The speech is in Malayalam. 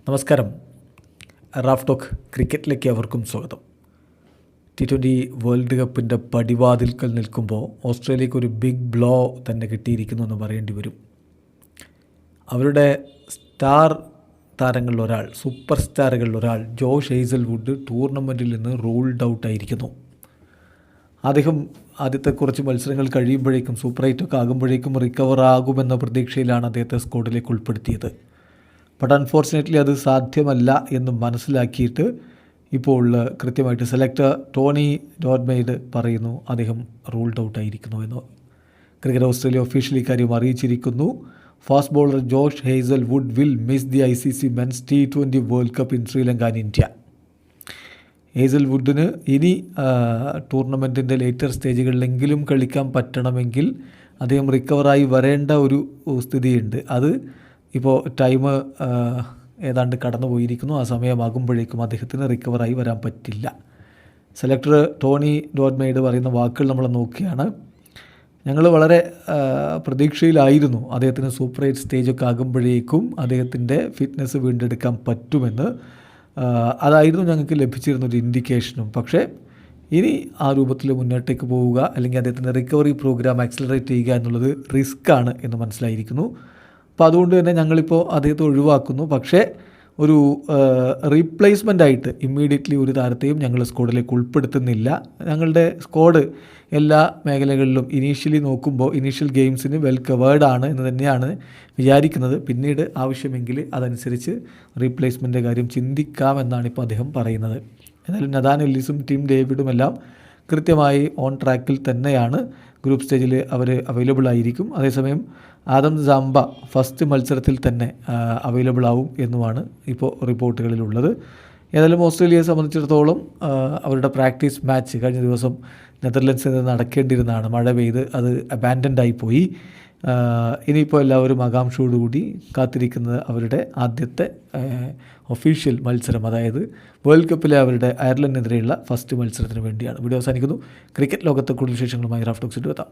നമസ്കാരം. റാഫ് ടോക്ക് ക്രിക്കറ്റിലേക്ക് അവർക്കും സ്വാഗതം. T20 വേൾഡ് കപ്പിൻ്റെ പടിവാതിൽക്കൽ നിൽക്കുമ്പോൾ ഓസ്ട്രേലിയക്ക് ഒരു ബിഗ് ബ്ലോ തന്നെ കിട്ടിയിരിക്കുന്നു എന്ന് പറയേണ്ടി വരും. അവരുടെ സ്റ്റാർ താരങ്ങളിലൊരാൾ, സൂപ്പർ സ്റ്റാറുകളിലൊരാൾ ജോഷ് ഹേസൽവുഡ് ടൂർണമെൻറ്റിൽ നിന്ന് റൂൾഡ് ഔട്ടായിരിക്കുന്നു. അദ്ദേഹം ആദ്യത്തെ കുറച്ച് മത്സരങ്ങൾ കഴിയുമ്പോഴേക്കും സൂപ്പർ 8 ഒക്കെ ആകുമ്പോഴേക്കും റിക്കവർ ആകുമെന്ന പ്രതീക്ഷയിലാണ് അദ്ദേഹത്തെ സ്ക്വാഡിലേക്ക് ഉൾപ്പെടുത്തിയത്. ബട്ട് അൺഫോർച്ചുനേറ്റ്ലി അത് സാധ്യമല്ല എന്ന് മനസ്സിലാക്കിയിട്ട് ഇപ്പോൾ കൃത്യമായിട്ട് സെലക്ടർ ടോണി ഡോർമെയ്ഡ് പറയുന്നു അദ്ദേഹം റൂൾഡ് ഔട്ടായിരിക്കുന്നു എന്ന്. ക്രിക്കറ്റ് ഓസ്ട്രേലിയ ഒഫീഷ്യലി കാര്യം അറിയിച്ചിരിക്കുന്നു. Fast bowler Josh Hazlewood will miss the ICC men's T20 world cup in Sri Lanka and India. ഹേസൽവുഡിന് ഇനി ടൂർണമെൻറ്റിൻ്റെ ലേറ്റർ സ്റ്റേജുകളിലെങ്കിലും കളിക്കാൻ പറ്റണമെങ്കിൽ അദ്ദേഹം റിക്കവറായി വരേണ്ട ഒരു സ്ഥിതിയുണ്ട്. അത് ഇപ്പോൾ ടൈം ഏതാണ്ട് കടന്നു പോയിരിക്കുന്നു. ആ സമയമാകുമ്പോഴേക്കും അദ്ദേഹത്തിന് റിക്കവറായി വരാൻ പറ്റില്ല. സെലക്ടർ ടോണി ഡോർമെയ്ഡ് പറയുന്ന വാക്കുകൾ നമ്മൾ നോക്കുകയാണ്. ഞങ്ങൾ വളരെ പ്രതീക്ഷയിലായിരുന്നു അദ്ദേഹത്തിന് സൂപ്പർ 8 സ്റ്റേജൊക്കെ ആകുമ്പോഴേക്കും അദ്ദേഹത്തിൻ്റെ ഫിറ്റ്നസ് വീണ്ടെടുക്കാൻ പറ്റുമെന്ന്. അതായിരുന്നു ഞങ്ങൾക്ക് ലഭിച്ചിരുന്നൊരു ഇൻഡിക്കേഷനും. പക്ഷേ ഇനി ആ രൂപത്തിൽ മുന്നോട്ടേക്ക് പോവുക അല്ലെങ്കിൽ അദ്ദേഹത്തിൻ്റെ റിക്കവറി പ്രോഗ്രാം ആക്സിലറേറ്റ് ചെയ്യുക എന്നുള്ളത് റിസ്ക്കാണ് എന്ന് മനസ്സിലായിരിക്കുന്നു. അപ്പോൾ അതുകൊണ്ട് തന്നെ ഞങ്ങളിപ്പോൾ അദ്ദേഹത്തെ ഒഴിവാക്കുന്നു. പക്ഷേ ഒരു റീപ്ലേസ്മെൻ്റ് ആയിട്ട് ഇമ്മീഡിയറ്റ്ലി ഒരു താരത്തെയും ഞങ്ങൾ സ്ക്വാഡിലേക്ക് ഉൾപ്പെടുത്തുന്നില്ല. ഞങ്ങളുടെ സ്ക്വാഡ് എല്ലാ മേഖലകളിലും ഇനീഷ്യലി നോക്കുമ്പോൾ ഇനീഷ്യൽ ഗെയിംസിന് വെൽ കവേർഡ് ആണ് എന്ന് തന്നെയാണ് വിചാരിക്കുന്നത്. പിന്നീട് ആവശ്യമെങ്കിൽ അതനുസരിച്ച് റീപ്ലേസ്മെൻ്റ് കാര്യം ചിന്തിക്കാമെന്നാണ് ഇപ്പോൾ അദ്ദേഹം പറയുന്നത്. എന്നാലും നഥാൻ എല്ലിസും ടീം ഡേവിഡുമെല്ലാം കൃത്യമായി ഓൺ ട്രാക്കിൽ തന്നെയാണ്. ഗ്രൂപ്പ് സ്റ്റേജിൽ അവർ അവൈലബിൾ ആയിരിക്കും. അതേസമയം ആദം സാംബ ഫസ്റ്റ് മത്സരത്തിൽ തന്നെ അവൈലബിൾ ആവും എന്നുമാണ് ഇപ്പോൾ റിപ്പോർട്ടുകളിലുള്ളത്. ഏതായാലും ഓസ്ട്രേലിയയെ സംബന്ധിച്ചിടത്തോളം അവരുടെ പ്രാക്ടീസ് മാച്ച് കഴിഞ്ഞ ദിവസം നെതർലൻഡ്സിൽ നിന്ന് നടക്കേണ്ടിയിരുന്നതാണ്. മഴ പെയ്ത് അത് അബാൻഡൻഡ് ആയിപ്പോയി. ഇനിയിപ്പോൾ എല്ലാവരും ആകാംക്ഷയോടുകൂടി കാത്തിരിക്കുന്നത് അവരുടെ ആദ്യത്തെ ഒഫീഷ്യൽ മത്സരം, അതായത് വേൾഡ് കപ്പിലെ അവരുടെ അയർലൻഡിനെതിരെയുള്ള ഫസ്റ്റ് മത്സരത്തിന് വേണ്ടിയാണ്. വീഡിയോ അവസാനിക്കുന്നു. ക്രിക്കറ്റ് ലോകത്തെ കൂടുതൽ വിശേഷങ്ങളുമായി റാഫ് ടോക്സിൽ എത്താം.